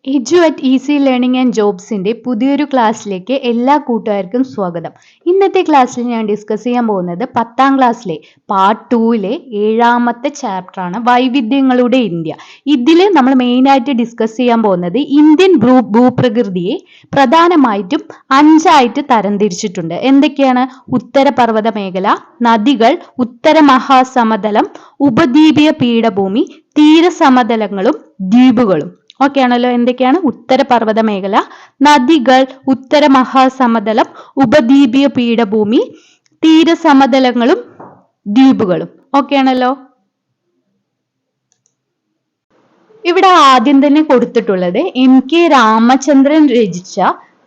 At easy learning and ജോബ്സിന്റെ പുതിയൊരു ക്ലാസ്സിലേക്ക് എല്ലാ കൂട്ടുകാർക്കും സ്വാഗതം. ഇന്നത്തെ ക്ലാസ്സിൽ ഞാൻ ഡിസ്കസ് ചെയ്യാൻ പോകുന്നത് 10ാം ക്ലാസ്സിലെ പാർട്ട് 2ലെ 7ാമത്തെ ചാപ്റ്ററാണ് വൈവിധ്യങ്ങളുടെ ഇന്ത്യ. ഇതിൽ നമ്മൾ മെയിനായിട്ട് ഡിസ്കസ് ചെയ്യാൻ പോകുന്നത് ഇന്ത്യൻ ഭൂപ്രകൃതിയെ പ്രധാനമായിട്ടും 5ആയിട്ട് തരംതിരിച്ചിട്ടുണ്ട്. എന്തൊക്കെയാണ്? ഉത്തരപർവ്വത മേഖല, നദികൾ, ഉത്തര മഹാസമതലം, ഉപദ്വീപീയ പീഠഭൂമി, തീരസമതലങ്ങളും ദ്വീപുകളും. ഓക്കെ ആണല്ലോ? എന്തൊക്കെയാണ്? ഉത്തരപർവ്വത മേഖല, നദികൾ, ഉത്തര മഹാസമതലം, ഉപദ്വീപീയ പീഠഭൂമി, തീരസമതലങ്ങളും ദ്വീപുകളും. ഓക്കെ ആണല്ലോ? ഇവിടെ ആദ്യം തന്നെ കൊടുത്തിട്ടുള്ളത് MK രാമചന്ദ്രൻ രചിച്ച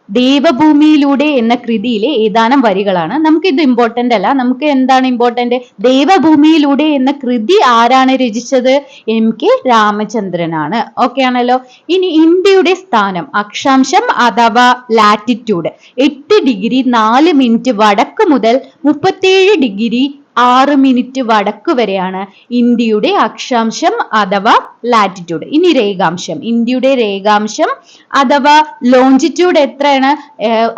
ദേവഭൂമിയിലൂടെ എന്ന കൃതിയിലെ ഏതാനും വരികളാണ്. നമുക്ക് ഇത് ഇമ്പോർട്ടന്റ് അല്ല. നമുക്ക് എന്താണ് ഇമ്പോർട്ടന്റ്? ദേവഭൂമിയിലൂടെ എന്ന കൃതി ആരാണ് രചിച്ചത്? MK രാമചന്ദ്രനാണ്. ഓക്കെ ആണല്ലോ? ഇനി ഇന്ത്യയുടെ സ്ഥാനം, അക്ഷാംശം അഥവാ ലാറ്റിറ്റ്യൂഡ് 8 ഡിഗ്രി 4 മിനിറ്റ് വടക്ക് മുതൽ 37 ഡിഗ്രി 6 മിനിറ്റ് വടക്ക് വരെയാണ് ഇന്ത്യയുടെ അക്ഷാംശം അഥവാ ലാറ്റിറ്റ്യൂഡ്. ഇനി രേഖാംശം, ഇന്ത്യയുടെ രേഖാംശം അഥവാ ലോഞ്ചിറ്റ്യൂഡ് എത്രയാണ്?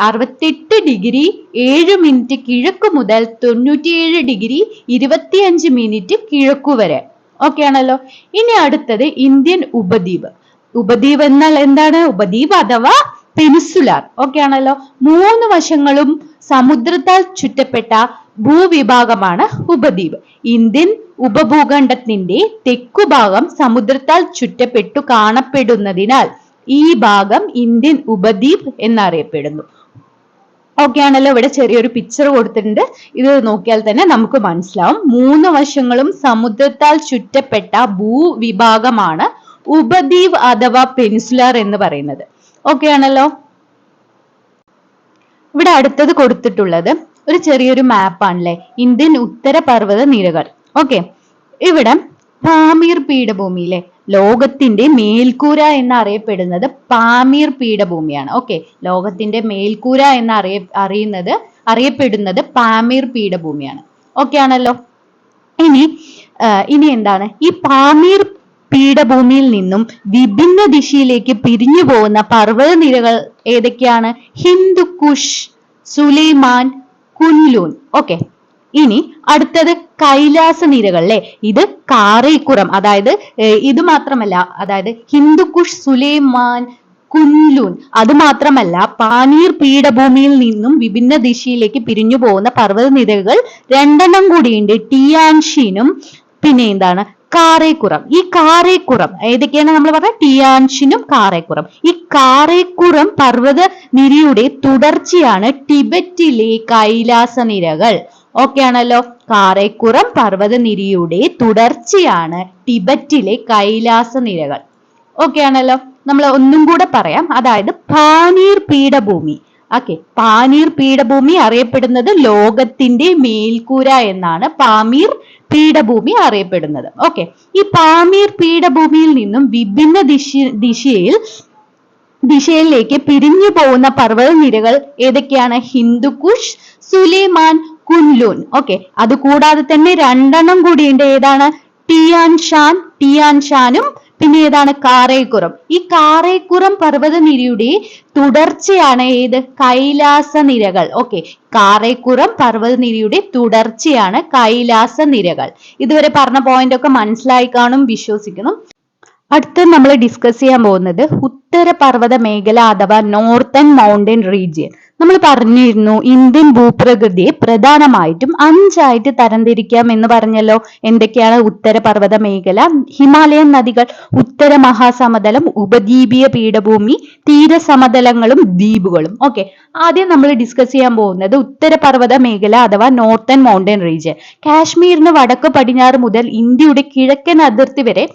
68 ഡിഗ്രി 7 മിനിറ്റ് കിഴക്ക് മുതൽ 97 ഡിഗ്രി 25 മിനിറ്റ് കിഴക്കു വരെ. ഓക്കെ ആണല്ലോ? ഇനി അടുത്തത് ഇന്ത്യൻ ഉപദ്വീപ്. ഉപദ്വീപ് എന്നാൽ എന്താണ്? ഉപദ്വീപ് അഥവാ പെനിസുലാർ. ഓക്കെ ആണല്ലോ? 3 വശങ്ങളും സമുദ്രത്താൽ ചുറ്റപ്പെട്ട ഭൂവിഭാഗമാണ് ഉപദ്വീപ്. ഇന്ത്യൻ ഉപഭൂഖണ്ഡത്തിന്റെ തെക്കുഭാഗം സമുദ്രത്താൽ ചുറ്റപ്പെട്ടു കാണപ്പെടുന്നതിനാൽ ഈ ഭാഗം ഇന്ത്യൻ ഉപദ്വീപ് എന്നറിയപ്പെടുന്നു. ഓക്കെ ആണല്ലോ? ഇവിടെ ചെറിയൊരു പിക്ചർ കൊടുത്തിട്ടുണ്ട്. ഇത് നോക്കിയാൽ തന്നെ നമുക്ക് മനസ്സിലാവും. 3 വശങ്ങളും സമുദ്രത്താൽ ചുറ്റപ്പെട്ട ഭൂവിഭാഗമാണ് ഉപദ്വീപ് അഥവാ പെനിസുലാർ എന്ന് പറയുന്നത്. ഓക്കെ ആണല്ലോ? ഇവിടെ അടുത്തത് കൊടുത്തിട്ടുള്ളത് ഒരു ചെറിയൊരു മാപ്പാണല്ലേ, ഇന്ത്യൻ ഉത്തരപർവ്വത നിരകൾ. ഓക്കെ, ഇവിടെ പാമീർ പീഠഭൂമിയിലെ ലോകത്തിന്റെ മേൽക്കൂര എന്നറിയപ്പെടുന്നത് പാമീർ പീഠഭൂമിയാണ്. ഓക്കെ, ലോകത്തിന്റെ മേൽക്കൂര എന്ന് അറിയപ്പെടുന്നത് പാമീർ പീഠഭൂമിയാണ്. ഓക്കെ ആണല്ലോ? ഇനി എന്താണ് ഈ പാമീർ പീഠഭൂമിയിൽ നിന്നും വിഭിന്ന ദിശയിലേക്ക് പിരിഞ്ഞു പോകുന്ന പർവ്വത നിരകൾ ഏതൊക്കെയാണ്? ഹിന്ദുക്കുഷ്, സുലൈമാൻ, കുൻലൂൻ. ഓക്കെ, ഇനി അടുത്തത് കൈലാസ നിരകൾ അല്ലെ. ഇത് കാരൈക്കുറം, അതായത് ഇത് മാത്രമല്ല, അതായത് ഹിന്ദുക്കുഷ്, സുലൈമാൻ, കുൻലൂൻ, അത് മാത്രമല്ല പാനീർ പീഠഭൂമിയിൽ നിന്നും വിഭിന്ന ദിശയിലേക്ക് പിരിഞ്ഞു പോകുന്ന പർവ്വത നിരകൾ 2 കൂടിയുണ്ട്. ടിയാൻഷിനും പിന്നെ എന്താണ് കാരൈക്കുറം. ഈ കാരൈക്കുറം ഏതൊക്കെയാണ് നമ്മൾ പറഞ്ഞ? ടിയാൻഷിനും കാരൈക്കുറം. ഈ കാരൈക്കുറം പർവ്വത നിരയുടെ തുടർച്ചയാണ് ടിബറ്റിലെ കൈലാസ നിരകൾ. ഓക്കെ ആണല്ലോ? കാരൈക്കുറം പർവ്വത നിരയുടെ തുടർച്ചയാണ് ടിബറ്റിലെ കൈലാസ നിരകൾ. ഓക്കെ ആണല്ലോ? നമ്മൾ ഒന്നും കൂടെ പറയാം. അതായത് പാനീർ പീഠഭൂമി. ഓക്കെ, പാനീർ പീഠഭൂമി അറിയപ്പെടുന്നത് ലോകത്തിന്റെ മേൽക്കൂര എന്നാണ് പാമീർ പീഠഭൂമി അറിയപ്പെടുന്നത്. ഓക്കെ, ഈ പാമീർ പീഠഭൂമിയിൽ നിന്നും വിഭിന്ന ദിശയിലേക്ക് പിരിഞ്ഞു പോകുന്ന പർവ്വത നിരകൾ ഏതൊക്കെയാണ്? ഹിന്ദുക്കുഷ്, സുലൈമാൻ, കുൻലൂൻ. ഓക്കെ, അത് കൂടാതെ തന്നെ 2 കൂടിയുണ്ട്. ഏതാണ്? ടിയാൻഷാനും പിന്നെ ഏതാണ്? കാരൈക്കുറം. ഈ കാരൈക്കുറം പർവ്വത നിരയുടെ തുടർച്ചയാണ് ഏത്? കൈലാസ നിരകൾ. ഓക്കെ, കാരൈക്കുറം പർവ്വത നിരയുടെ തുടർച്ചയാണ് കൈലാസ നിരകൾ. ഇതുവരെ പറഞ്ഞ പോയിന്റ് ഒക്കെ മനസ്സിലായി കാണും വിശ്വസിക്കുന്നു. അടുത്ത നമ്മൾ ഡിസ്കസ് ചെയ്യാൻ പോകുന്നത് ഉത്തരപർവ്വത മേഖല അഥവാ നോർത്തേൺ മൗണ്ടൻ റീജിയൻ. നമ്മൾ പറഞ്ഞിരുന്നു ഇന്ത്യൻ ഭൂപ്രകൃതിയെ പ്രധാനമായിട്ടും 5ആയിട്ട് തരംതിരിക്കാം എന്ന് പറഞ്ഞല്ലോ. എന്തൊക്കെയാണ്? ഉത്തരപർവ്വത മേഖല, ഹിമാലയൻ നദികൾ, ഉത്തര മഹാസമതലം, ഉപദ്വീപീയ പീഠഭൂമി, തീരസമതലങ്ങളും ദ്വീപുകളും. ഓക്കെ, ആദ്യം നമ്മൾ ഡിസ്കസ് ചെയ്യാൻ പോകുന്നത് ഉത്തരപർവ്വത മേഖല അഥവാ നോർത്തേൺ മൗണ്ടൻ റീജിയൻ. കാശ്മീരിന് വടക്ക് പടിഞ്ഞാറ് മുതൽ ഇന്ത്യയുടെ കിഴക്കൻ അതിർത്തി വരെ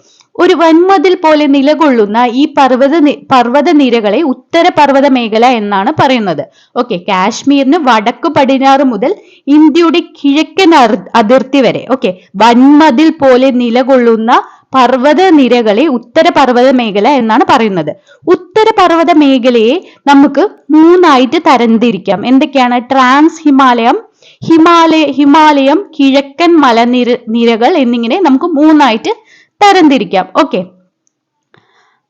ഒരു വൻമതിൽ പോലെ നിലകൊള്ളുന്ന ഈ പർവ്വത നിരകളെ ഉത്തരപർവ്വത മേഖല എന്നാണ് പറയുന്നത്. ഓക്കെ, കാശ്മീരിന് വടക്ക് പടിഞ്ഞാറ് മുതൽ ഇന്ത്യയുടെ കിഴക്കൻ അതിർത്തി വരെ വൻമതിൽ പോലെ നിലകൊള്ളുന്ന പർവ്വത നിരകളെ ഉത്തരപർവ്വത മേഖല എന്നാണ് പറയുന്നത്. ഉത്തരപർവ്വത മേഖലയെ നമുക്ക് 3ആയിട്ട് തരംതിരിക്കാം. എന്തൊക്കെയാണ്? ട്രാൻസ് ഹിമാലയം, കിഴക്കൻ മലനിരകൾ എന്നിങ്ങനെ നമുക്ക് 3ആയിട്ട് തരംതിരിക്കാം. ഓക്കെ,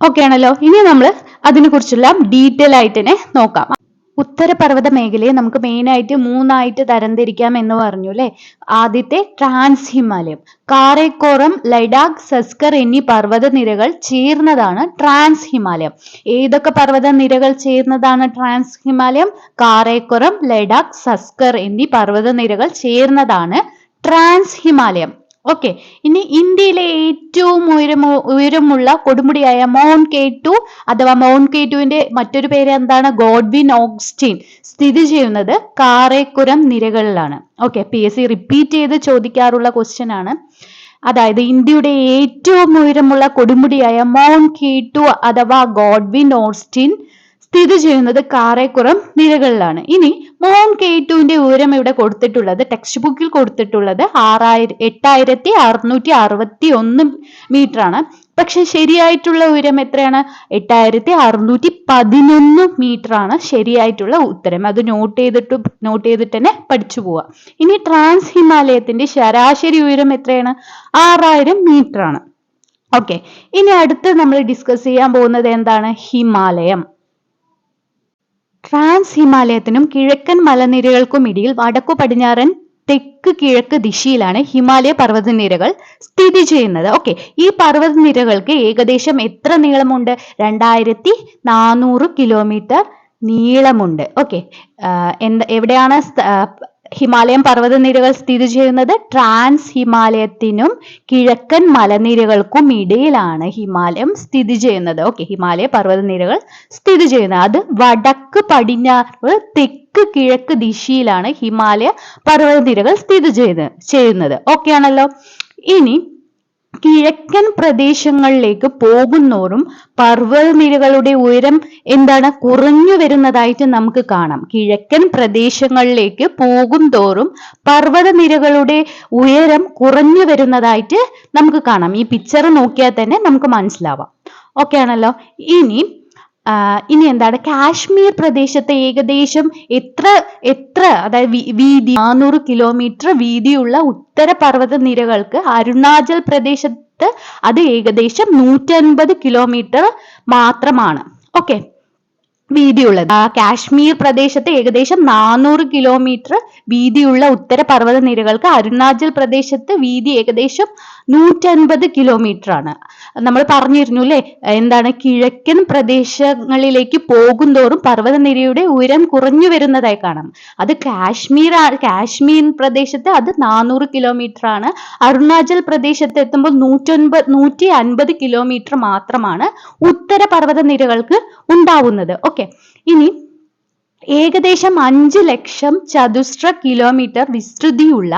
ഓക്കെ ആണല്ലോ. ഇനി നമ്മൾ അതിനെ കുറിച്ചുള്ള ഡീറ്റെയിൽ ആയിട്ട് തന്നെ നോക്കാം. ഉത്തരപർവ്വത മേഖലയെ നമുക്ക് മെയിൻ ആയിട്ട് മൂന്നായിട്ട് തരംതിരിക്കാം എന്ന് പറഞ്ഞു അല്ലെ. ആദ്യത്തെ ട്രാൻസ് ഹിമാലയം, കാരക്കോറം, ലഡാക്ക്, സസ്കർ എന്നീ പർവ്വതനിരകൾ ചേർന്നതാണ് ട്രാൻസ് ഹിമാലയം. ഏതൊക്കെ പർവ്വതനിരകൾ ചേർന്നതാണ് ട്രാൻസ് ഹിമാലയം? കാരക്കോറം, ലഡാക്ക്, സസ്കർ എന്നീ പർവ്വതനിരകൾ ചേർന്നതാണ് ട്രാൻസ് ഹിമാലയം. ഓക്കെ. ഇനി ഇന്ത്യയിലെ ഏറ്റവും ഉയരമുള്ള കൊടുമുടിയായ മൗണ്ട് കെ2 അഥവാ മൗണ്ട് കെ2വിന്റെ മറ്റൊരു പേര് എന്താണ്? ഗോഡ്വിൻ ഓഗ്സ്റ്റീൻ സ്ഥിതി ചെയ്യുന്നത് കാരക്കോറം നിരകളിലാണ്. ഓക്കെ, PSC റിപ്പീറ്റ് ചെയ്ത് ചോദിക്കാറുള്ള ക്വസ്റ്റ്യൻ ആണ്. അതായത് ഇന്ത്യയുടെ ഏറ്റവും ഉയരമുള്ള കൊടുമുടിയായ മൗണ്ട് കെ2 അഥവാ ഗോഡ്വിൻ ഓഗ്സ്റ്റീൻ സ്ഥിതി ചെയ്യുന്നത് കാരക്കോറം നിരകളിലാണ്. ഇനി മൗണ്ട് കെ2വിന്റെ ഉയരം ഇവിടെ കൊടുത്തിട്ടുള്ളത്, ടെക്സ്റ്റ് ബുക്കിൽ കൊടുത്തിട്ടുള്ളത് 8661 മീറ്റർ ആണ്. പക്ഷെ ശരിയായിട്ടുള്ള ഉയരം എത്രയാണ്? 8611 മീറ്റർ ആണ് ശരിയായിട്ടുള്ള ഉത്തരം. അത് നോട്ട് ചെയ്തിട്ട് തന്നെ പഠിച്ചു പോവാ. ഇനി ട്രാൻസ് ഹിമാലയത്തിന്റെ ശരാശരി ഉയരം എത്രയാണ്? 6000 മീറ്റർ ആണ്. ഓക്കെ. ഇനി അടുത്ത് നമ്മൾ ഡിസ്കസ് ചെയ്യാൻ പോകുന്നത് എന്താണ്? ഹിമാലയം. ട്രാൻസ് ഹിമാലയത്തിനും കിഴക്കൻ മലനിരകൾക്കും ഇടയിൽ വടക്കു പടിഞ്ഞാറൻ തെക്ക് കിഴക്ക് ദിശയിലാണ് ഹിമാലയ പർവ്വതനിരകൾ സ്ഥിതി ചെയ്യുന്നത്. ഓക്കെ, ഈ പർവ്വതനിരകൾക്ക് ഏകദേശം എത്ര നീളമുണ്ട്? 2400 കിലോമീറ്റർ നീളമുണ്ട്. ഓക്കെ, എവിടെയാണ് ഹിമാലയൻ പർവ്വതനിരകൾ സ്ഥിതി ചെയ്യുന്നത്? ട്രാൻസ് ഹിമാലയത്തിനും കിഴക്കൻ മലനിരകൾക്കും ഇടയിലാണ് ഹിമാലയം സ്ഥിതി ചെയ്യുന്നത്. ഓക്കെ, ഹിമാലയ പർവ്വതനിരകൾ സ്ഥിതി ചെയ്യുന്നത്. അത് വടക്ക് പടിഞ്ഞാറ് തെക്ക് കിഴക്ക് ദിശയിലാണ് ഹിമാലയ പർവ്വതനിരകൾ സ്ഥിതി ചെയ്യുന്നത്. ഓക്കെ ആണല്ലോ. ഇനി കിഴക്കൻ പ്രദേശങ്ങളിലേക്ക് പോകുന്നോറും പർവ്വതനിരകളുടെ ഉയരം എന്താണ്? കുറഞ്ഞു വരുന്നതായിട്ട് നമുക്ക് കാണാം. കിഴക്കൻ പ്രദേശങ്ങളിലേക്ക് പോകും തോറും പർവ്വതനിരകളുടെ ഉയരം കുറഞ്ഞു വരുന്നതായിട്ട് നമുക്ക് കാണാം. ഈ പിക്ചർ നോക്കിയാൽ തന്നെ നമുക്ക് മനസ്സിലാവാം. ഓക്കെ ആണല്ലോ. ഇനി എന്താണ്? കാശ്മീർ പ്രദേശത്തെ ഏകദേശം എത്ര അതായത് വീതി 400 കിലോമീറ്റർ വീതിയുള്ള ഉത്തര പർവ്വത നിരകൾക്ക് അരുണാചൽ പ്രദേശത്ത് അത് ഏകദേശം 150 കിലോമീറ്റർ മാത്രമാണ്. ഓക്കെ, വീതിയുള്ളത്. കാശ്മീർ പ്രദേശത്ത് ഏകദേശം 400 കിലോമീറ്റർ വീതിയുള്ള ഉത്തര പർവ്വത നിരകൾക്ക് അരുണാചൽ പ്രദേശത്ത് വീതി ഏകദേശം 150 കിലോമീറ്റർ ആണ്. നമ്മൾ പറഞ്ഞിരുന്നു അല്ലെ, എന്താണ്? കിഴക്കൻ പ്രദേശങ്ങളിലേക്ക് പോകുന്തോറും പർവ്വതനിരയുടെ ഉയരം കുറഞ്ഞു വരുന്നതായി കാണാം. അത് കാശ്മീർ പ്രദേശത്ത് അത് 400 കിലോമീറ്റർ ആണ്. അരുണാചൽ പ്രദേശത്ത് എത്തുമ്പോൾ 150 കിലോമീറ്റർ മാത്രമാണ് ഉത്തര പർവ്വത നിരകൾക്ക് ഉണ്ടാവുന്നത്. ഓക്കെ, ഇനി ഏകദേശം 5 ലക്ഷം ചതുശ്ര കിലോമീറ്റർ വിസ്തൃതിയുള്ള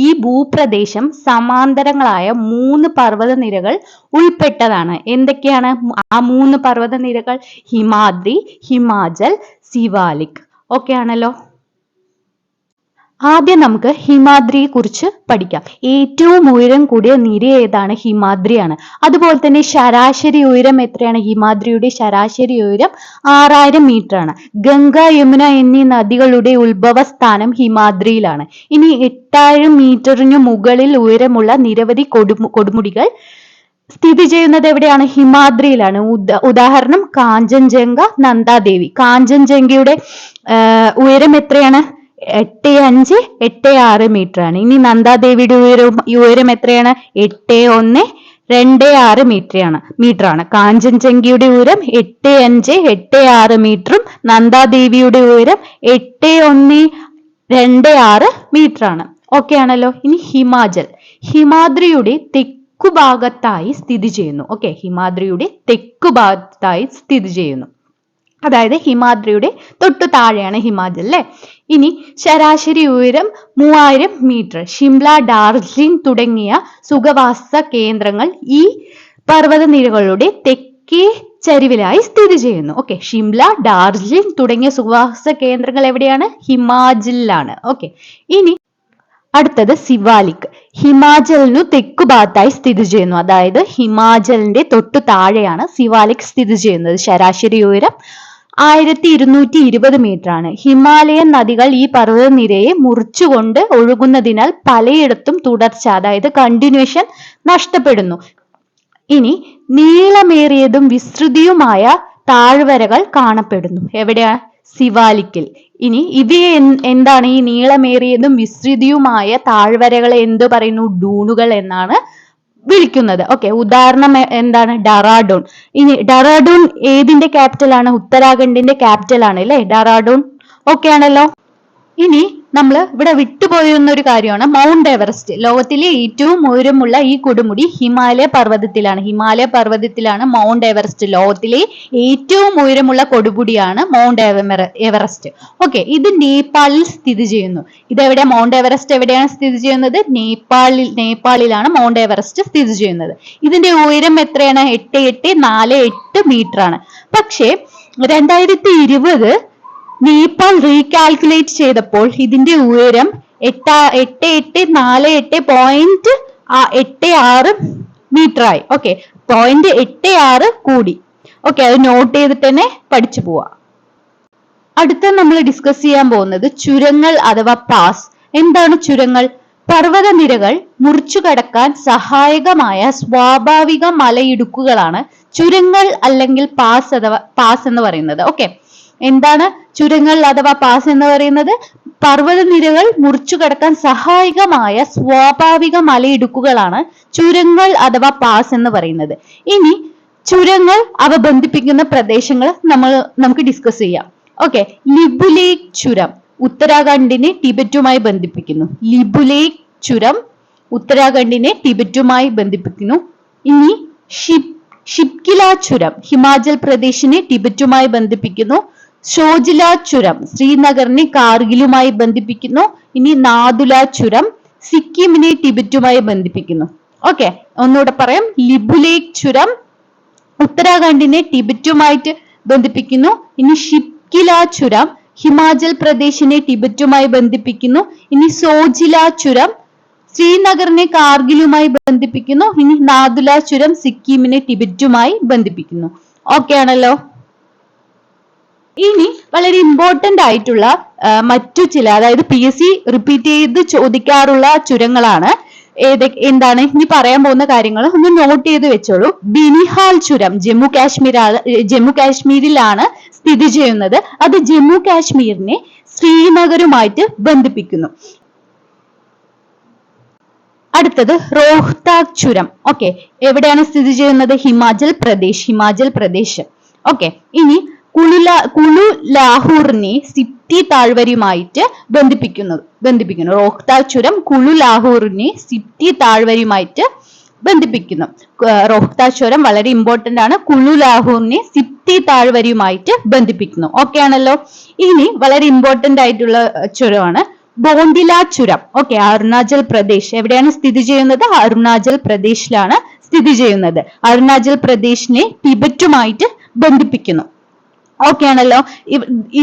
ഈ ഭൂപ്രദേശം സമാന്തരങ്ങളായ 3 പർവ്വതനിരകൾ ഉൾപ്പെട്ടതാണ്. എന്തൊക്കെയാണ് ആ 3 പർവ്വതനിരകൾ? ഹിമാദ്രി, ഹിമാചൽ, സിവാലിക്. ഓക്കെ ആണല്ലോ. ആദ്യം നമുക്ക് ഹിമാദ്രിയെ കുറിച്ച് പഠിക്കാം. ഏറ്റവും ഉയരം കൂടിയ നിര ഏതാണ്? ഹിമാദ്രിയാണ്. അതുപോലെ തന്നെ ശരാശരി ഉയരം എത്രയാണ്? ഹിമാദ്രിയുടെ ശരാശരി ഉയരം 6000 മീറ്റർ ആണ്. ഗംഗ, യമുന എന്നീ നദികളുടെ ഉത്ഭവസ്ഥാനം ഹിമാദ്രിയിലാണ്. ഇനി 8000 മീറ്ററിനു മുകളിൽ ഉയരമുള്ള നിരവധി കൊടുമുടികൾ സ്ഥിതി ചെയ്യുന്നത് എവിടെയാണ്? ഹിമാദ്രിയിലാണ്. ഉദാഹരണം കാഞ്ചൻജംഗ, നന്ദാദേവി. കാഞ്ചൻജംഗയുടെ ഉയരം എത്രയാണ്? 8586 മീറ്റർ ആണ്. ഇനി നന്ദാദേവിയുടെ ഉയരം എത്രയാണ്? 8126 മീറ്റർ ആണ്. കാഞ്ചൻജംഗയുടെ ഉയരം 8586 മീറ്ററും നന്ദാദേവിയുടെ ഉയരം 8126 മീറ്റർ ആണ്. ഓക്കെ ആണല്ലോ. ഇനി ഹിമാദ്രിയുടെ തെക്കുഭാഗത്തായി സ്ഥിതി ചെയ്യുന്നു. ഓക്കെ, ഹിമാദ്രിയുടെ തെക്കുഭാഗത്തായി സ്ഥിതി ചെയ്യുന്നു. അതായത് ഹിമാദ്രിയുടെ തൊട്ടു താഴെയാണ് ഹിമാചൽ അല്ലെ. ഇനി ശരാശരി ഉയരം 3000 മീറ്റർ. ഷിംല, ഡാർജിലിംഗ് തുടങ്ങിയ സുഖവാസ കേന്ദ്രങ്ങൾ ഈ പർവ്വതനിരകളുടെ തെക്കേ ചരിവിലായി സ്ഥിതി ചെയ്യുന്നു. ഓക്കെ, ഷിംല, ഡാർജിലിംഗ് തുടങ്ങിയ സുഖവാസ കേന്ദ്രങ്ങൾ എവിടെയാണ്? ഹിമാചലിലാണ്. ഓക്കെ, ഇനി അടുത്തത് സിവാലിക്. ഹിമാചലിനു തെക്കുഭാഗത്തായി സ്ഥിതി ചെയ്യുന്നു. അതായത് ഹിമാചലിന്റെ തൊട്ടു താഴെയാണ് സിവാലിക് സ്ഥിതി ചെയ്യുന്നത്. ശരാശരി ഉയരം 1220 മീറ്റർ ആണ്. ഹിമാലയൻ നദികൾ ഈ പർവ്വതനിരയെ മുറിച്ചുകൊണ്ട് ഒഴുകുന്നതിനാൽ പലയിടത്തും തുടർച്ച, അതായത് കണ്ടിന്യൂഷൻ നഷ്ടപ്പെടുന്നു. ഇനി നീളമേറിയതും വിസ്തൃതിയുമായ താഴ്വരകൾ കാണപ്പെടുന്നു. എവിടെയാ? സിവാലിക്കിൽ. ഇനി ഇവയെ എന്താണ് ഈ നീളമേറിയതും വിസ്തൃതിയുമായ താഴ്വരകളെ എന്ത് പറയുന്നു? ഡൂണുകൾ എന്നാണ് വിളിക്കുന്നത്. ഓക്കെ, ഉദാഹരണം എന്താണ്? ഡെറാഡൂൺ. ഇനി ഡെറാഡൂൺ ഏതിന്റെ ക്യാപിറ്റൽ ആണ്? ഉത്തരാഖണ്ഡിന്റെ ക്യാപിറ്റൽ ആണ് അല്ലെ ഡെറാഡൂൺ. ഓക്കെ ആണല്ലോ. ഇനി നമ്മൾ ഇവിടെ വിട്ടുപോയിരുന്ന ഒരു കാര്യമാണ് മൗണ്ട് എവറസ്റ്റ്. ലോകത്തിലെ ഏറ്റവും ഉയരമുള്ള ഈ കൊടുമുടി ഹിമാലയ പർവ്വതത്തിലാണ്. ഹിമാലയ പർവ്വതത്തിലാണ് മൗണ്ട് എവറസ്റ്റ്. ലോകത്തിലെ ഏറ്റവും ഉയരമുള്ള കൊടുമുടിയാണ് മൗണ്ട് എവറസ്റ്റ്. ഓക്കെ, ഇത് നേപ്പാളിൽ സ്ഥിതി ചെയ്യുന്നു. ഇതെവിടെ? മൗണ്ട് എവറസ്റ്റ് എവിടെയാണ് സ്ഥിതി ചെയ്യുന്നത്? നേപ്പാളിലാണ് മൗണ്ട് എവറസ്റ്റ് സ്ഥിതി ചെയ്യുന്നത്. ഇതിന്റെ ഉയരം എത്രയാണ്? 8848 മീറ്റർ ആണ്. പക്ഷേ 2020 നേപ്പാൾ റീകാൽക്കുലേറ്റ് ചെയ്തപ്പോൾ ഇതിന്റെ ഉയരം 8848.86 മീറ്റർ ആയി. ഓക്കെ, 0.86 കൂടി. ഓക്കെ, അത് നോട്ട് ചെയ്തിട്ട് തന്നെ പഠിച്ചു പോവാ. അടുത്ത നമ്മൾ ഡിസ്കസ് ചെയ്യാൻ പോകുന്നത് ചുരങ്ങൾ അഥവാ പാസ്. എന്താണ് ചുരങ്ങൾ? പർവ്വതനിരകൾ മുറിച്ചു കടക്കാൻ സഹായകമായ സ്വാഭാവിക മലയിടുക്കുകളാണ് ചുരങ്ങൾ അല്ലെങ്കിൽ പാസ് എന്ന് പറയുന്നത്. ഓക്കെ, എന്താണ് ചുരങ്ങൾ അഥവാ പാസ് എന്ന് പറയുന്നത്? പർവ്വതനിരകൾ മുറിച്ചു കടക്കാൻ സഹായകമായ സ്വാഭാവിക മലയിടുക്കുകളാണ് ചുരങ്ങൾ അഥവാ പാസ് എന്ന് പറയുന്നത്. ഇനി ചുരങ്ങൾ അവ ബന്ധിപ്പിക്കുന്ന പ്രദേശങ്ങൾ നമുക്ക് ഡിസ്കസ് ചെയ്യാം. ഓക്കെ, ലിബുലേഖ് ചുരം ഉത്തരാഖണ്ഡിനെ ടിബറ്റുമായി ബന്ധിപ്പിക്കുന്നു. ലിബുലേഖ് ചുരം ഉത്തരാഖണ്ഡിനെ ടിബറ്റുമായി ബന്ധിപ്പിക്കുന്നു. ഇനി ഷിപ്കില ചുരം ഹിമാചൽ പ്രദേശിനെ ടിബറ്റുമായി ബന്ധിപ്പിക്കുന്നു. ഷോജില ചുരം ശ്രീനഗറിനെ കാർഗിലുമായി ബന്ധിപ്പിക്കുന്നു. ഇനി നാഥുല ചുരം സിക്കിമിനെ ടിബറ്റുമായി ബന്ധിപ്പിക്കുന്നു. ഓക്കെ, ഒന്നുകൂടെ പറയാം. ലിബുലേഖ് ചുരം ഉത്തരാഖണ്ഡിനെ ടിബറ്റുമായിട്ട് ബന്ധിപ്പിക്കുന്നു. ഇനി ഷിപ്കില ചുരം ഹിമാചൽ പ്രദേശിനെ ടിബറ്റുമായി ബന്ധിപ്പിക്കുന്നു. ഇനി സോജില ചുരം ശ്രീനഗറിനെ കാർഗിലുമായി ബന്ധിപ്പിക്കുന്നു. ഇനി നാഥുല ചുരം സിക്കിമിനെ ടിബറ്റുമായി ബന്ധിപ്പിക്കുന്നു. ഓക്കെ ആണല്ലോ. ഇനി വളരെ ഇമ്പോർട്ടന്റ് ആയിട്ടുള്ള മറ്റു ചില, അതായത് PSC റിപ്പീറ്റ് ചെയ്ത് ചോദിക്കാറുള്ള ചുരങ്ങളാണ്. എന്താണ് ഇനി പറയാൻ പോകുന്ന കാര്യങ്ങൾ ഒന്ന് നോട്ട് ചെയ്ത് വെച്ചോളൂ. ബിനിഹാൽ ചുരം ജമ്മു കാശ്മീരിലാണ് സ്ഥിതി ചെയ്യുന്നത്. അത് ജമ്മു കാശ്മീരിനെ ശ്രീനഗറുമായിട്ട് ബന്ധിപ്പിക്കുന്നു. അടുത്തത് റോഹ്താക് ചുരം. ഓക്കെ, എവിടെയാണ് സ്ഥിതി ചെയ്യുന്നത്? ഹിമാചൽ പ്രദേശ്. ഓക്കെ, ഇനി കുളു ലാഹോറിനെ സിപ്തി താഴ്വരയുമായിട്ട് ബന്ധിപ്പിക്കുന്നു. റോഹ്താക് ചുരം കുളു ലാഹോറിനെ സിപ്തി താഴ്വരയുമായിട്ട് ബന്ധിപ്പിക്കുന്നു. റോഹ്താക് ചുരം വളരെ ഇമ്പോർട്ടന്റ് ആണ്. കുളു ലാഹോറിനെ സിപ്തി താഴ്വരയുമായിട്ട് ബന്ധിപ്പിക്കുന്നു. ഓക്കെ ആണല്ലോ. ഇനി വളരെ ഇമ്പോർട്ടന്റ് ആയിട്ടുള്ള ചുരമാണ് ബോണ്ടില ചുരം. ഓക്കെ, അരുണാചൽ പ്രദേശ്. എവിടെയാണ് സ്ഥിതി ചെയ്യുന്നത്? അരുണാചൽ പ്രദേശിലാണ് സ്ഥിതി ചെയ്യുന്നത്. അരുണാചൽ പ്രദേശിനെ ടിബറ്റുമായിട്ട് ബന്ധിപ്പിക്കുന്നു. ഓക്കെ ആണല്ലോ.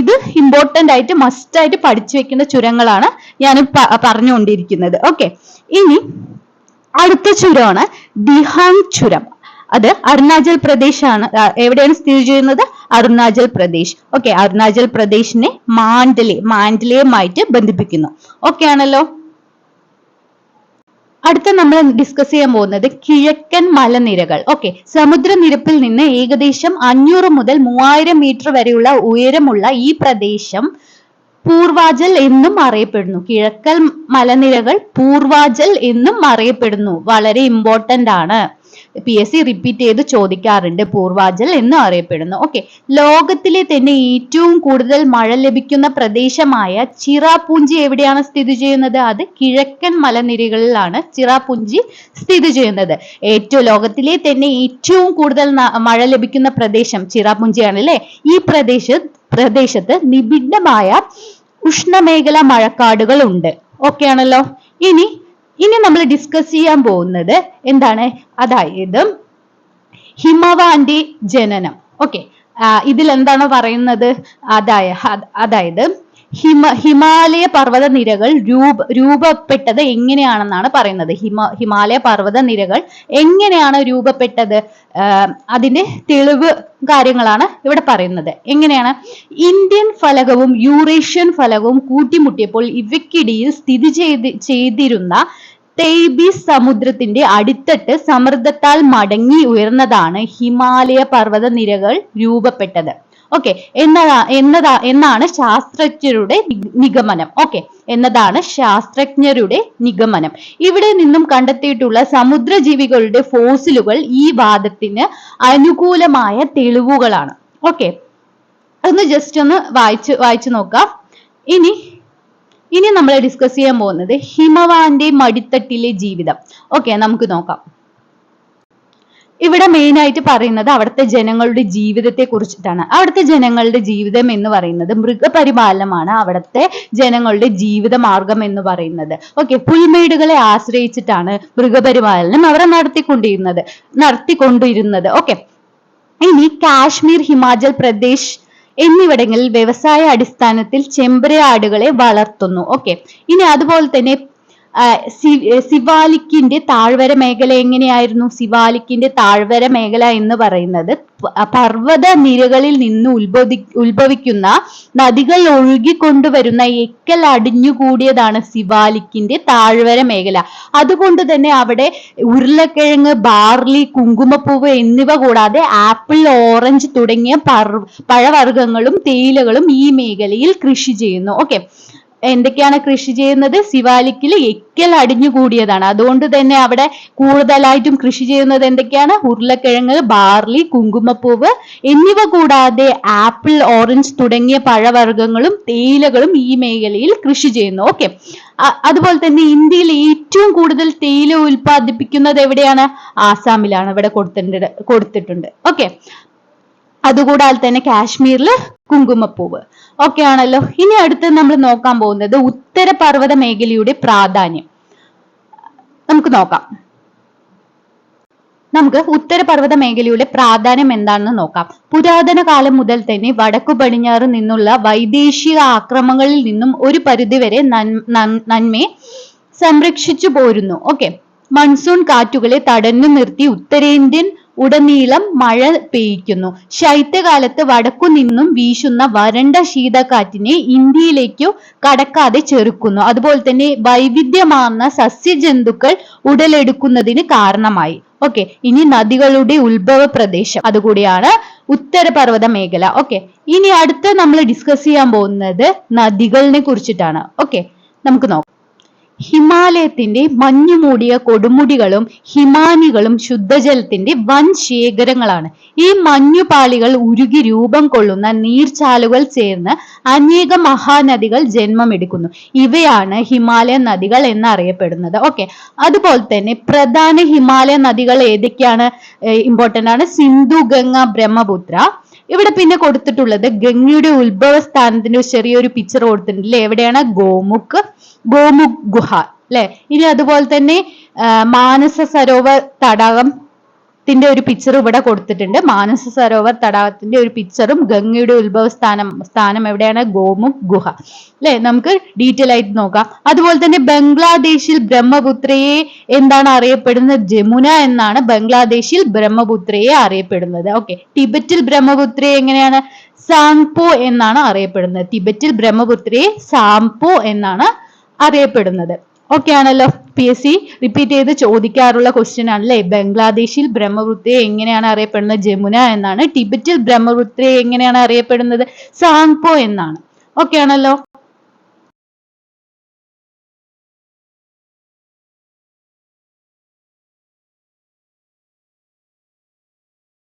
ഇത് ഇമ്പോർട്ടന്റ് ആയിട്ട് മസ്റ്റ് ആയിട്ട് പഠിച്ചു വെക്കുന്ന ചുരങ്ങളാണ് ഞാൻ പറഞ്ഞുകൊണ്ടിരിക്കുന്നത്. ഓക്കെ, ഇനി അടുത്ത ചുരമാണ് ദിഹാങ് ചുരം. അത് അരുണാചൽ പ്രദേശ് ആണ്. എവിടെയാണ് സ്ഥിതി ചെയ്യുന്നത്? അരുണാചൽ പ്രദേശ്. ഓക്കെ, അരുണാചൽ പ്രദേശിനെ മാൻഡലയുമായിട്ട് ബന്ധിപ്പിക്കുന്നു. ഓക്കെ ആണല്ലോ. അടുത്ത നമ്മൾ ഡിസ്കസ് ചെയ്യാൻ പോകുന്നത് കിഴക്കൻ മലനിരകൾ. ഓക്കെ, സമുദ്രനിരപ്പിൽ നിന്ന് ഏകദേശം 500 മുതൽ 3000 മീറ്റർ വരെയുള്ള ഉയരമുള്ള ഈ പ്രദേശം പൂർവാചൽ എന്നും അറിയപ്പെടുന്നു. കിഴക്കൻ മലനിരകൾ പൂർവാചൽ എന്നും അറിയപ്പെടുന്നു. വളരെ ഇമ്പോർട്ടന്റ് ആണ്. PSC റിപ്പീറ്റ് ചെയ്ത് ചോദിക്കാറുണ്ട്. പൂർവാചൽ എന്ന് അറിയപ്പെടുന്നു. ഓക്കെ, ലോകത്തിലെ തന്നെ ഏറ്റവും കൂടുതൽ മഴ ലഭിക്കുന്ന പ്രദേശമായ ചിറാപുഞ്ചി എവിടെയാണ് സ്ഥിതി ചെയ്യുന്നത്? അത് കിഴക്കൻ മലനിരകളിലാണ് ചിറാപുഞ്ചി സ്ഥിതി ചെയ്യുന്നത്. ലോകത്തിലെ തന്നെ ഏറ്റവും കൂടുതൽ മഴ ലഭിക്കുന്ന പ്രദേശം ചിറാപുഞ്ചിയാണ് അല്ലെ. ഈ പ്രദേശത്ത് നിബിഡമായ ഉഷ്ണമേഖല മഴക്കാടുകൾ ഉണ്ട്. ഓക്കെ ആണല്ലോ. ഇനി നമ്മൾ ഡിസ്കസ് ചെയ്യാൻ പോകുന്നത് എന്താണ്? അതായത് ഹിമവാന്റെ ജനനം. ഓക്കെ, ഇതിൽ എന്താണ് പറയുന്നത്? അതായത് ഹിമാലയ പർവ്വത നിരകൾ രൂപപ്പെട്ടത് എങ്ങനെയാണെന്നാണ് പറയുന്നത്. ഹിമാലയ പർവ്വത നിരകൾ എങ്ങനെയാണ് രൂപപ്പെട്ടത്? അതിന്റെ തെളിവ് കാര്യങ്ങളാണ് ഇവിടെ പറയുന്നത്. എങ്ങനെയാണ്? ഇന്ത്യൻ ഫലകവും യൂറേഷ്യൻ ഫലകവും കൂട്ടിമുട്ടിയപ്പോൾ ഇവയ്ക്കിടയിൽ സ്ഥിതി ചെയ്തിരുന്ന തേബീസ് സമുദ്രത്തിന്റെ അടിത്തട്ട് സമ്മർദ്ദത്താൽ മടങ്ങി ഉയർന്നതാണ് ഹിമാലയ പർവ്വത നിരകൾ രൂപപ്പെട്ടത്. ഓക്കെ, എന്നാണ് ശാസ്ത്രജ്ഞരുടെ നിഗമനം. ഓക്കെ, എന്നതാണ് ശാസ്ത്രജ്ഞരുടെ നിഗമനം. ഇവിടെ നിന്നും കണ്ടെത്തിയിട്ടുള്ള സമുദ്രജീവികളുടെ ഫോസിലുകൾ ഈ വാദത്തിന് അനുകൂലമായ തെളിവുകളാണ്. ഓക്കെ, അതൊന്ന് ജസ്റ്റ് ഒന്ന് വായിച്ചു നോക്കാം. ഇനി നമ്മൾ ഡിസ്കസ് ചെയ്യാൻ പോകുന്നത് ഹിമവാന്റെ മടിത്തട്ടിലെ ജീവിതം. ഓക്കെ, നമുക്ക് നോക്കാം. ഇവിടെ മെയിൻ ആയിട്ട് പറയുന്നത് അവിടുത്തെ ജനങ്ങളുടെ ജീവിതത്തെ കുറിച്ചിട്ടാണ്. അവിടുത്തെ ജനങ്ങളുടെ ജീവിതം എന്ന് പറയുന്നത് മൃഗപരിപാലനമാണ് അവിടുത്തെ ജനങ്ങളുടെ ജീവിത മാർഗം എന്ന് പറയുന്നത്. ഓക്കെ, പുൽമേടുകളെ ആശ്രയിച്ചിട്ടാണ് മൃഗപരിപാലനം അവർ നടത്തിക്കൊണ്ടിരുന്നത്. ഓക്കെ, ഇനി കാശ്മീർ, ഹിമാചൽ പ്രദേശ് എന്നിവിടങ്ങളിൽ വ്യവസായ അടിസ്ഥാനത്തിൽ ചെമ്പരയാടുകളെ വളർത്തുന്നു. ഓക്കെ, ഇനി അതുപോലെ തന്നെ സിവാലിക്കിന്റെ താഴ്വര മേഖല എങ്ങനെയായിരുന്നു? സിവാലിക്കിന്റെ താഴ്വര മേഖല എന്ന് പറയുന്നത് പർവ്വത നിരകളിൽ നിന്ന് ഉത്ഭവിക്കുന്ന നദികൾ ഒഴുകിക്കൊണ്ടുവരുന്ന എക്കൽ അടിഞ്ഞുകൂടിയതാണ് സിവാലിക്കിന്റെ താഴ്വര മേഖല. അതുകൊണ്ട് തന്നെ അവിടെ ഉരുളക്കിഴങ്ങ്, ബാർലി, കുങ്കുമപ്പൂവ് എന്നിവ കൂടാതെ ആപ്പിൾ, ഓറഞ്ച് തുടങ്ങിയ പഴവർഗ്ഗങ്ങളും തേയിലകളും ഈ മേഖലയിൽ കൃഷി ചെയ്യുന്നു. ഓക്കെ, എന്തൊക്കെയാണ് കൃഷി ചെയ്യുന്നത്? സിവാലിക്കിൽ എക്കൽ അടിഞ്ഞുകൂടിയതാണ്. അതുകൊണ്ട് തന്നെ അവിടെ കൂടുതലായിട്ടും കൃഷി ചെയ്യുന്നത് എന്തൊക്കെയാണ്? ഉരുളക്കിഴങ്ങ്, ബാർലി, കുങ്കുമപ്പൂവ് എന്നിവ കൂടാതെ ആപ്പിൾ, ഓറഞ്ച് തുടങ്ങിയ പഴവർഗ്ഗങ്ങളും തേയിലകളും ഈ മേഖലയിൽ കൃഷി ചെയ്യുന്നു. ഓക്കെ, അതുപോലെ തന്നെ ഇന്ത്യയിൽ ഏറ്റവും കൂടുതൽ തേയില ഉൽപ്പാദിപ്പിക്കുന്നത് എവിടെയാണ്? ആസാമിലാണ്. ഇവിടെ കൊടുത്തിട്ടുണ്ട്. ഓക്കെ, അതുകൂടാതെ തന്നെ കാശ്മീരിൽ കുങ്കുമപ്പൂവ്. ഓക്കെ ആണല്ലോ. ഇനി അടുത്ത് നമ്മൾ നോക്കാൻ പോകുന്നത് ഉത്തരപർവ്വത മേഖലയുടെ പ്രാധാന്യം. നമുക്ക് നോക്കാം. നമുക്ക് ഉത്തരപർവ്വത മേഖലയുടെ പ്രാധാന്യം എന്താണെന്ന് നോക്കാം. പുരാതന കാലം മുതൽ തന്നെ വടക്കു പടിഞ്ഞാറ് നിന്നുള്ള വൈദേശിക ആക്രമണങ്ങളിൽ നിന്നും ഒരു പരിധിവരെ നന്മയെ സംരക്ഷിച്ചു പോരുന്നു. ഓക്കെ, മൺസൂൺ കാറ്റുകളെ തടഞ്ഞു നിർത്തി ഉത്തരേന്ത്യൻ ഉടനീളം മഴ പെയ്യ്ക്കുന്നു. ശൈത്യകാലത്ത് വടക്കു നിന്നും വീശുന്ന വരണ്ട ശീതക്കാറ്റിനെ ഇന്ത്യയിലേക്കു കടക്കാതെ ചെറുക്കുന്നു. അതുപോലെ തന്നെ വൈവിധ്യമാർന്ന സസ്യജന്തുക്കൾ ഉടലെടുക്കുന്നതിന് കാരണമായി. ഓക്കെ, ഇനി നദികളുടെ ഉത്ഭവ പ്രദേശം അതുകൂടിയാണ് ഉത്തരപർവ്വത മേഖല. ഓക്കെ, ഇനി അടുത്ത് നമ്മൾ ഡിസ്കസ് ചെയ്യാൻ പോകുന്നത് നദികളെ കുറിച്ചിട്ടാണ്. ഓക്കെ, നമുക്ക് നോക്കാം. ഹിമാലയത്തിന്റെ മഞ്ഞുമൂടിയ കൊടുമുടികളും ഹിമാനികളും ശുദ്ധജലത്തിന്റെ വൻ ശേഖരങ്ങളാണ്. ഈ മഞ്ഞുപാളികൾ ഉരുകി രൂപം കൊള്ളുന്ന നീർച്ചാലുകൾ ചേർന്ന് അനേക മഹാനദികൾ ജന്മമെടുക്കുന്നു. ഇവയാണ് ഹിമാലയ നദികൾ എന്നറിയപ്പെടുന്നത്. ഓക്കെ, അതുപോലെ തന്നെ പ്രധാന ഹിമാലയ നദികൾ ഏതൊക്കെയാണ്? ഇമ്പോർട്ടന്റ് ആണ്. സിന്ധു, ഗംഗ, ബ്രഹ്മപുത്ര. ഇവിടെ പിന്നെ കൊടുത്തിട്ടുള്ളത് ഗംഗയുടെ ഉത്ഭവ സ്ഥാനത്തിന്റെ ചെറിയൊരു പിക്ചർ കൊടുത്തിട്ടുണ്ട്. എവിടെയാണ്? ഗോമുഖ് ഗുഹ അല്ലെ. ഇനി അതുപോലെ തന്നെ മാനസ സരോവർ തടാകത്തിന്റെ ഒരു പിക്ചർ ഇവിടെ കൊടുത്തിട്ടുണ്ട്. മാനസ സരോവർ തടാകത്തിന്റെ ഒരു പിക്ചറും ഗംഗയുടെ ഉത്ഭവ സ്ഥാനം എവിടെയാണ്? ഗോമുഖ് ഗുഹ അല്ലെ. നമുക്ക് ഡീറ്റെയിൽ ആയിട്ട് നോക്കാം. അതുപോലെ തന്നെ ബംഗ്ലാദേശിൽ ബ്രഹ്മപുത്രയെ എന്താണ് അറിയപ്പെടുന്നത്? ജമുന എന്നാണ് ബംഗ്ലാദേശിൽ ബ്രഹ്മപുത്രയെ അറിയപ്പെടുന്നത്. ഓക്കെ, ടിബറ്റിൽ ബ്രഹ്മപുത്രയെ എങ്ങനെയാണ്? സാങ്പോ എന്നാണ് അറിയപ്പെടുന്നത്. ടിബറ്റിൽ ബ്രഹ്മപുത്രയെ സാംപോ എന്നാണ് അറിയപ്പെടുന്നത്. ഓക്കെ ആണല്ലോ. PSC റിപ്പീറ്റ് ചെയ്ത് ചോദിക്കാറുള്ള ക്വസ്റ്റ്യൻ ആണല്ലേ. ബംഗ്ലാദേശിൽ ബ്രഹ്മപുത്രയെ എങ്ങനെയാണ് അറിയപ്പെടുന്നത്? ജമുന എന്നാണ്. ടിബറ്റിൽ ബ്രഹ്മപുത്രയെ എങ്ങനെയാണ് അറിയപ്പെടുന്നത്? സാങ്പോ എന്നാണ്. ഓക്കെ ആണല്ലോ.